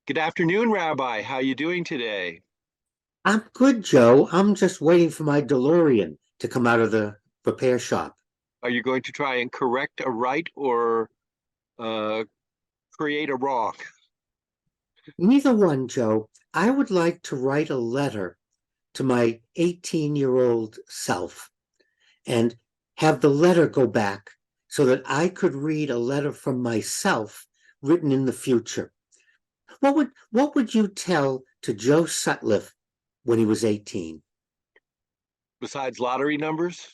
Good afternoon, Rabbi. How you doing today? I'm good, Joe. I'm just waiting for my DeLorean to come out of the repair shop. Are you going to try and correct a right or uh, create a wrong? Neither one, Joe. I would like to write a letter to my 18-year-old self and have the letter go back so that I could read a letter from myself written in the future. What would you tell to Joe Sutliff when he was 18? Besides lottery numbers?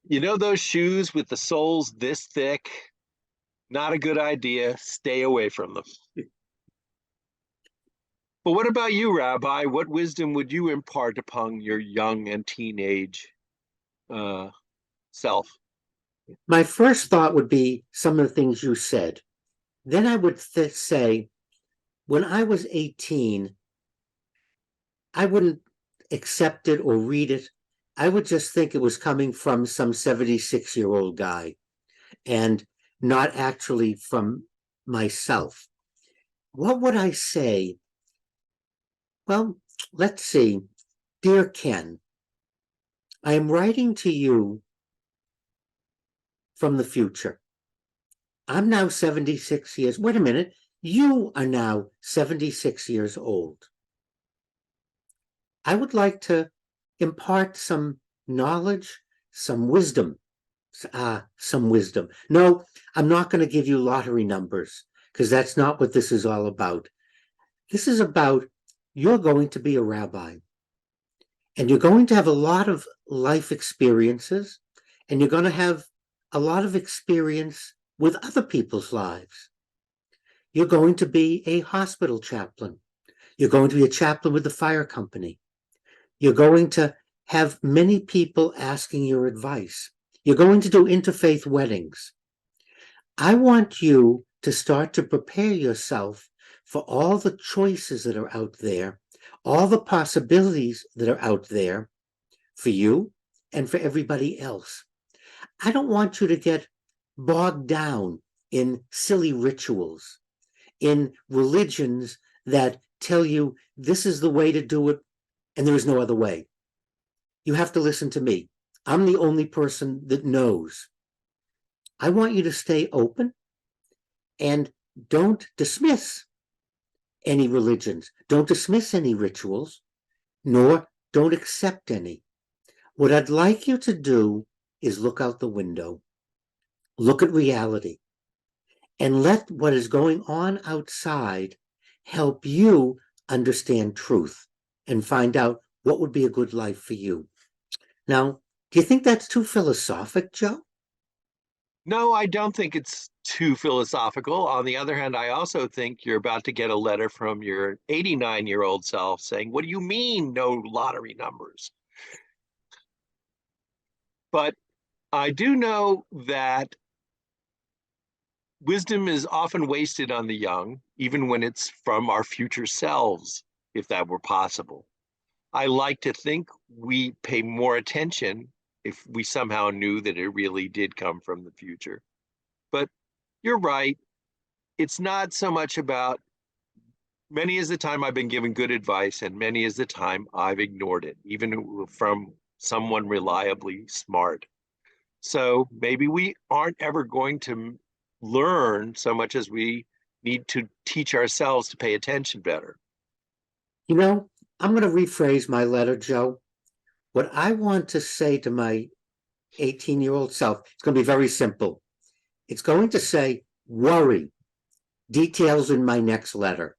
You know those shoes with the soles this thick? Not a good idea. Stay away from them. But what about you, Rabbi? What wisdom would you impart upon your young and teenage uh, self? My first thought would be some of the things you said. Then I would say, when I was 18, I wouldn't accept it or read it. I would just think it was coming from some 76-year-old guy and not actually from myself. What would I say? Well, let's see. Dear Ken, I am writing to you from the future. I'm now 76 years. Wait a minute. You are now 76 years old. I would like to impart some knowledge, some wisdom. Some wisdom. No, I'm not going to give you lottery numbers because that's not what this is all about. This is about you're going to be a rabbi and you're going to have a lot of life experiences and you're going to have a lot of experience with other people's lives. You're going to be a hospital chaplain. You're going to be a chaplain with the fire company. You're going to have many people asking your advice. You're going to do interfaith weddings. I want you to start to prepare yourself for all the choices that are out there, all the possibilities that are out there for you and for everybody else. I don't want you to get bogged down in silly rituals, in religions that tell you this is the way to do it and there is no other way. You have to listen to me. I'm the only person that knows. I want you to stay open and don't dismiss any religions. Don't dismiss any rituals, nor don't accept any. What I'd like you to do is look out the window, look at reality, and let what is going on outside help you understand truth and find out what would be a good life for you. Now, do you think that's too philosophic, Joe? No, I don't think it's too philosophical. On the other hand, I also think you're about to get a letter from your 89-year-old self saying, "What do you mean, no lottery numbers?" But I do know that wisdom is often wasted on the young, even when it's from our future selves, if that were possible. I like to think we pay more attention if we somehow knew that it really did come from the future. But you're right. It's not so much about many is the time I've been given good advice, and many is the time I've ignored it, even from someone reliably smart. So maybe we aren't ever going to learn so much as we need to teach ourselves to pay attention better. You know, I'm going to rephrase my letter, Joe. What I want to say to my 18-year-old self, it's going to be very simple. It's going to say, worry, details in my next letter.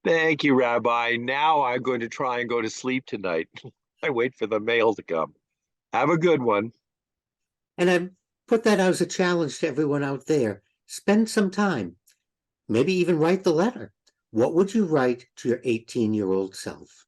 Thank you, Rabbi. Now I'm going to try and go to sleep tonight. I wait for the mail to come. Have a good one. And I put that as a challenge to everyone out there. Spend some time, maybe even write the letter. What would you write to your 18-year-old self?